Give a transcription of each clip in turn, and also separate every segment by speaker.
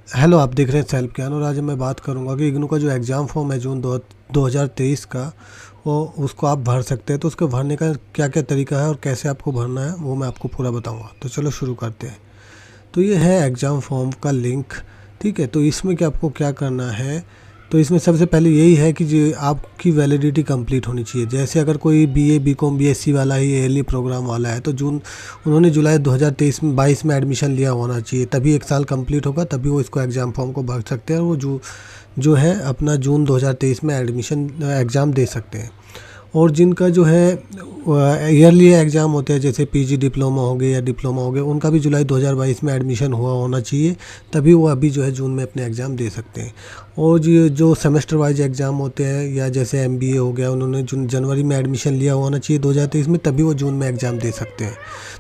Speaker 1: Hello, आप देख रहे हैं सेल्फ ज्ञान और आज मैं बात करूंगा कि इग्नू का जो एग्ज़ाम फॉर्म है जून 2023 का, वो उसको आप भर सकते हैं। तो उसको भरने का क्या क्या तरीका है और कैसे आपको भरना है वो मैं आपको पूरा बताऊंगा। तो चलो शुरू करते हैं। तो ये है एग्ज़ाम फॉर्म का लिंक। ठीक है, तो इसमें क्या आपको क्या करना है, तो इसमें सबसे पहले यही है कि जो आपकी वैलिडिटी कंप्लीट होनी चाहिए। जैसे अगर कोई बीए बीकॉम बीएससी वाला ही एयरली प्रोग्राम वाला है तो उन्होंने जुलाई 2023 में 22 में एडमिशन लिया होना चाहिए, तभी एक साल कंप्लीट होगा, तभी वो इसको एग्ज़ाम फॉर्म को भर सकते हैं और वो जो है अपना जून 2023 में एडमिशन एग्ज़ाम दे सकते हैं। और जिनका जो है ईयरली एग्ज़ाम होते हैं, जैसे पीजी डिप्लोमा हो गए या डिप्लोमा हो गए, उनका भी जुलाई 2022 में एडमिशन हुआ होना चाहिए, तभी वो अभी जो है जून में अपने एग्ज़ाम दे सकते हैं। और जो सेमेस्टर वाइज एग्ज़ाम होते हैं, या जैसे एमबीए हो गया, उन्होंने जून जनवरी में एडमिशन लिया होना चाहिए 2023 में, तभी वो जून में एग्ज़ाम दे सकते हैं।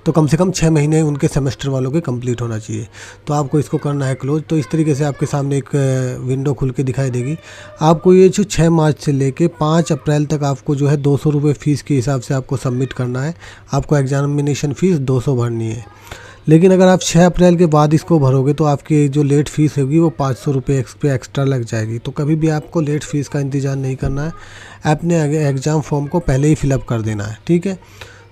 Speaker 1: तो कम से कम 6 महीने उनके सेमेस्टर वालों के कंप्लीट होना चाहिए। तो आपको इसको करना है क्लोज। तो इस तरीके से आपके सामने एक विंडो खुल के दिखाई देगी। आपको ये जो 6 मार्च से लेके 5 अप्रैल तक आपको जो है 200 रुपये फ़ीस के हिसाब से आपको सबमिट करना है। आपको एग्जामिनेशन फ़ीस 200 भरनी है। लेकिन अगर आप 6 अप्रैल के बाद इसको भरोगे तो आपकी जो लेट फ़ीस होगी वो 500 रुपये पे एक्स्ट्रा लग जाएगी। तो कभी भी आपको लेट फ़ीस का इंतज़ार नहीं करना है, अपने एग्ज़ाम फॉर्म को पहले ही फिलअप कर देना है। ठीक है,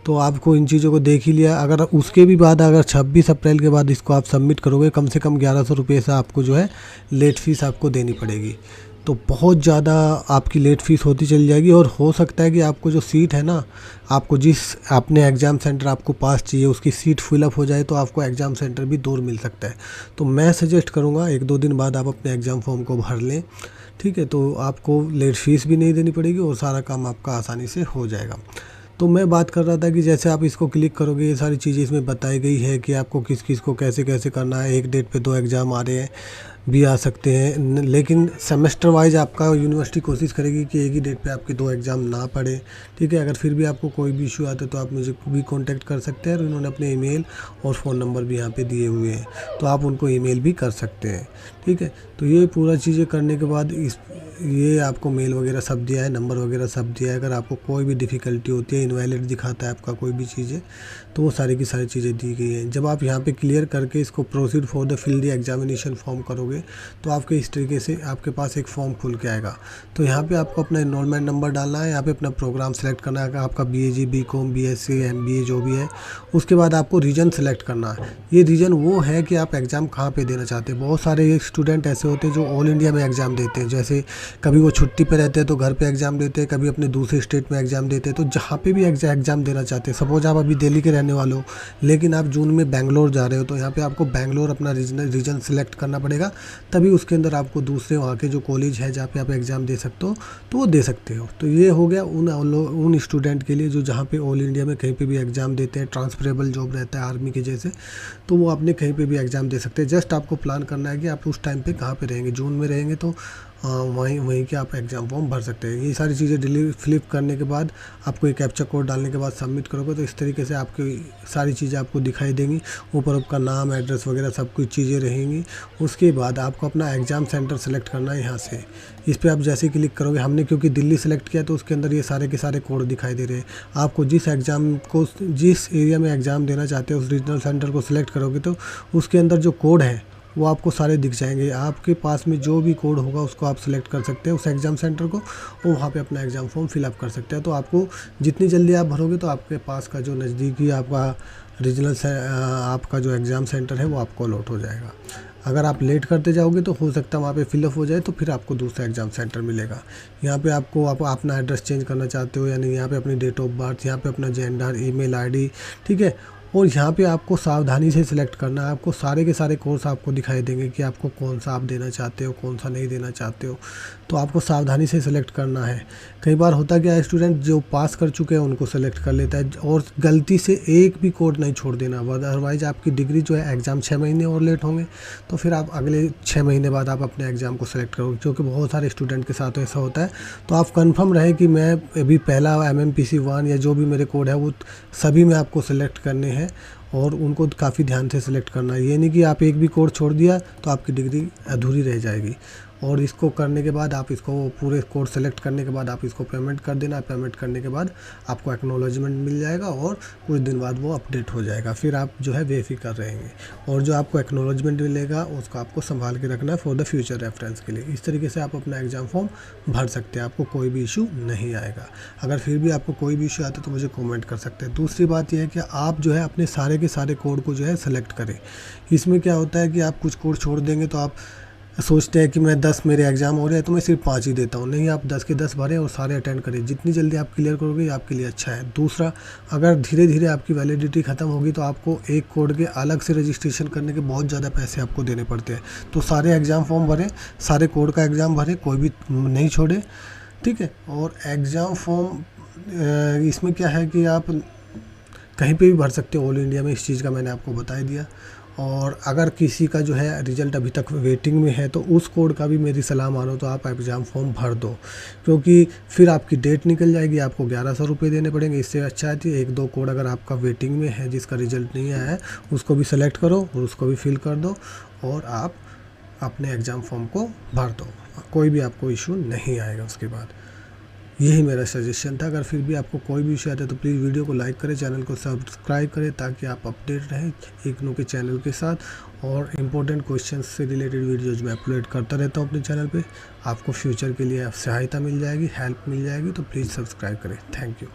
Speaker 1: तो आपको इन चीज़ों को देख ही लिया। अगर उसके भी बाद अगर 26 अप्रैल के बाद इसको आप सबमिट करोगे, कम से कम 1100 रुपये से आपको जो है लेट फ़ीस आपको देनी पड़ेगी। तो बहुत ज़्यादा आपकी लेट फ़ीस होती चली जाएगी। और हो सकता है कि आपको जो सीट है ना, आपको जिस अपने एग्ज़ाम सेंटर आपको पास चाहिए उसकी सीट फिलअप हो जाए तो आपको एग्ज़ाम सेंटर भी दूर मिल सकता है। तो मैं सजेस्ट करूँगा 1-2 दिन बाद आप अपने एग्ज़ाम फॉर्म को भर लें। ठीक है, तो आपको लेट फ़ीस भी नहीं देनी पड़ेगी और सारा काम आपका आसानी से हो जाएगा। तो मैं बात कर रहा था कि जैसे आप इसको क्लिक करोगे, ये सारी चीज़ें इसमें बताई गई है कि आपको किस किस को कैसे कैसे करना है। एक डेट पे 2 एग्ज़ाम आ रहे हैं, भी आ सकते हैं, लेकिन सेमेस्टर वाइज आपका यूनिवर्सिटी कोशिश करेगी कि एक ही डेट पे आपके 2 एग्ज़ाम ना पड़े। ठीक है, अगर फिर भी आपको कोई भी इशू आता है तो आप मुझे भी कांटेक्ट कर सकते हैं और उन्होंने अपने ईमेल और फ़ोन नंबर भी यहाँ पे दिए हुए हैं, तो आप उनको ईमेल भी कर सकते हैं। ठीक है, तो ये पूरा चीज़ें करने के बाद ये आपको मेल वगैरह सब दिया है, नंबर वगैरह सब दिया है। अगर आपको कोई भी डिफ़िकल्टी होती है, इनवैलिड दिखाता है आपका कोई भी चीज़ें, तो वो सारी की सारी चीज़ें दी गई हैं। जब आप यहाँ पे क्लियर करके इसको proceed for the fill the examination form करोगे तो आपके इस तरीके से आपके पास एक फॉर्म खुल के आएगा। तो यहाँ पे आपको अपना इनरोलमेंट नंबर डालना है, यहाँ पे अपना प्रोग्राम सेलेक्ट करना है, आपका बीएजी बीकॉम बीएससी एमबीए जो भी है। उसके बाद आपको रीजन सेलेक्ट करना है। ये रीजन वो है कि आप एग्ज़ाम कहाँ पे देना चाहते हैं। बहुत सारे स्टूडेंट ऐसे होते हैं जो ऑल इंडिया में एग्ज़ाम देते हैं, जैसे कभी वो छुट्टी पे रहते हैं तो घर पे एग्ज़ाम देते हैं, कभी अपने दूसरे स्टेट में एग्ज़ाम देते हैं। तो जहाँ पे भी एग्ज़ाम देना चाहते हैं, सपोज आप अभी दिल्ली के रहने वाले हो लेकिन आप जून में बेंगलोर जा रहे हो, तो यहाँ पे आपको बेंगलोर अपना रीजन सेलेक्ट करना पड़ेगा, तभी उसके अंदर आपको दूसरे वहाँ के जो कॉलेज है जहाँ पे आप एग्ज़ाम दे सकते हो तो वो दे सकते हो। तो ये हो गया उन स्टूडेंट के लिए जो जहाँ पे ऑल इंडिया में कहीं पे भी एग्ज़ाम देते हैं, ट्रांसफरेबल जॉब रहता है आर्मी के जैसे, तो वो अपने कहीं पे भी एग्ज़ाम दे सकते हैं। जस्ट आपको प्लान करना है कि आप उस टाइम पे कहाँ पे रहेंगे। जून में रहेंगे तो वहीं के आप एग्ज़ाम फॉर्म भर सकते हैं। ये सारी चीज़ें फिलिप करने के बाद आपको एक कैप्चा कोड डालने के बाद सबमिट करोगे तो इस तरीके से आपकी सारी चीज़ें आपको दिखाई देंगी। ऊपर आपका नाम एड्रेस वगैरह सब कुछ चीज़ें रहेंगी। उसके बाद आपको अपना एग्ज़ाम सेंटर सेलेक्ट करना है। यहाँ से इस पर आप जैसे ही क्लिक करोगे, हमने क्योंकि दिल्ली सेलेक्ट किया तो उसके अंदर ये सारे के सारे कोड दिखाई दे रहे हैं। आपको जिस एरिया में एग्ज़ाम देना चाहते हो उस रीजनल सेंटर को सिलेक्ट करोगे तो उसके अंदर जो कोड है वो आपको सारे दिख जाएंगे। आपके पास में जो भी कोड होगा उसको आप सिलेक्ट कर सकते हैं उस एग्ज़ाम सेंटर को, और वहाँ पे अपना एग्ज़ाम फॉर्म फिलअप कर सकते हैं। तो आपको जितनी जल्दी आप भरोगे तो आपके पास का जो नज़दीकी आपका रीजनल से आपका जो एग्ज़ाम सेंटर है वो आपको अलॉट हो जाएगा। अगर आप लेट करते जाओगे तो हो सकता है वहाँ पे फिलअप हो जाए, तो फिर आपको दूसरा एग्ज़ाम सेंटर मिलेगा। यहाँ पे आपको आप अपना एड्रेस चेंज करना चाहते हो या नहीं, यहाँ पे अपनी डेट ऑफ बर्थ, यहाँ पे अपना जेंडर, ईमेल आईडी, ठीक है। और यहाँ पे आपको सावधानी से सिलेक्ट करना है। आपको सारे के सारे कोर्स आपको दिखाई देंगे कि आपको कौन सा आप देना चाहते हो, कौन सा नहीं देना चाहते हो। तो आपको सावधानी से सिलेक्ट करना है। कई बार होता क्या है, स्टूडेंट जो पास कर चुके हैं उनको सेलेक्ट कर लेता है, और गलती से एक भी कोड नहीं छोड़ देना, अदरवाइज़ आपकी डिग्री जो है एग्ज़ाम 6 महीने और लेट होंगे। तो फिर आप अगले 6 महीने बाद आप अपने एग्ज़ाम को सेलेक्ट करोगे, क्योंकि बहुत सारे स्टूडेंट के साथ ऐसा होता है। तो आप कन्फर्म रहे कि मैं अभी पहला MMPC 1 या जो भी मेरे कोड है वो सभी में आपको सेलेक्ट करने हैं, और उनको काफ़ी ध्यान से सिलेक्ट करना है। ये नहीं कि आप एक भी कोड छोड़ दिया तो आपकी डिग्री अधूरी रह जाएगी। और इसको करने के बाद आप इसको पूरे कोड सेलेक्ट करने के बाद आप इसको पेमेंट कर देना। पेमेंट करने के बाद आपको एक्नॉलेजमेंट मिल जाएगा और कुछ दिन बाद वो अपडेट हो जाएगा। फिर आप जो है वेरीफाई कर रहेंगे और जो आपको एक्नॉलेजमेंट मिलेगा उसको आपको संभाल के रखना है फॉर द फ्यूचर रेफरेंस के लिए। इस तरीके से आप अपना एग्ज़ाम फॉर्म भर सकते हैं, आपको कोई भी इशू नहीं आएगा। अगर फिर भी आपको कोई भी इशू आता है तो मुझे कमेंट कर सकते हैं। दूसरी बात यह है कि आप जो है अपने सारे के सारे कोड को जो है सेलेक्ट करें। इसमें क्या होता है कि आप कुछ कोड छोड़ देंगे तो आप सोचते हैं कि मैं 10 मेरे एग्ज़ाम हो रहे हैं तो मैं सिर्फ 5 ही देता हूँ। नहीं, आप 10 के 10 भरें और सारे अटेंड करें। जितनी जल्दी आप क्लियर करोगे आपके लिए अच्छा है। दूसरा, अगर धीरे धीरे आपकी वैलिडिटी ख़त्म होगी तो आपको एक कोड के अलग से रजिस्ट्रेशन करने के बहुत ज़्यादा पैसे आपको देने पड़ते हैं। तो सारे एग्ज़ाम फॉर्म भरें, सारे कोड का एग्ज़ाम भरें, कोई भी नहीं छोड़े, ठीक है। और एग्ज़ाम फॉर्म इसमें क्या है कि आप कहीं पे भी भर सकते हो ऑल इंडिया में, इस चीज़ का मैंने आपको बता ही दिया। और अगर किसी का जो है रिज़ल्ट अभी तक वेटिंग में है तो उस कोड का भी मेरी सलाह मानो तो आप एग्ज़ाम फॉर्म भर दो, क्योंकि फिर आपकी डेट निकल जाएगी, आपको 1100 रुपये देने पड़ेंगे। इससे अच्छा है कि 1-2 कोड अगर आपका वेटिंग में है जिसका रिज़ल्ट नहीं आया है उसको भी सेलेक्ट करो और उसको भी फिल कर दो और आप अपने एग्ज़ाम फॉर्म को भर दो। कोई भी आपको इशू नहीं आएगा उसके बाद। यही मेरा सजेशन था। अगर फिर भी आपको कोई भी इशू आता है तो प्लीज़ वीडियो को लाइक करें, चैनल को सब्सक्राइब करें ताकि आप अपडेट रहें इग्नू के चैनल के साथ। और इम्पोर्टेंट क्वेश्चन से रिलेटेड वीडियोज़ मैं अपलोड करता रहता हूँ अपने चैनल पे। आपको फ्यूचर के लिए सहायता मिल जाएगी, हेल्प मिल जाएगी, तो प्लीज़ सब्सक्राइब करें। Thank you.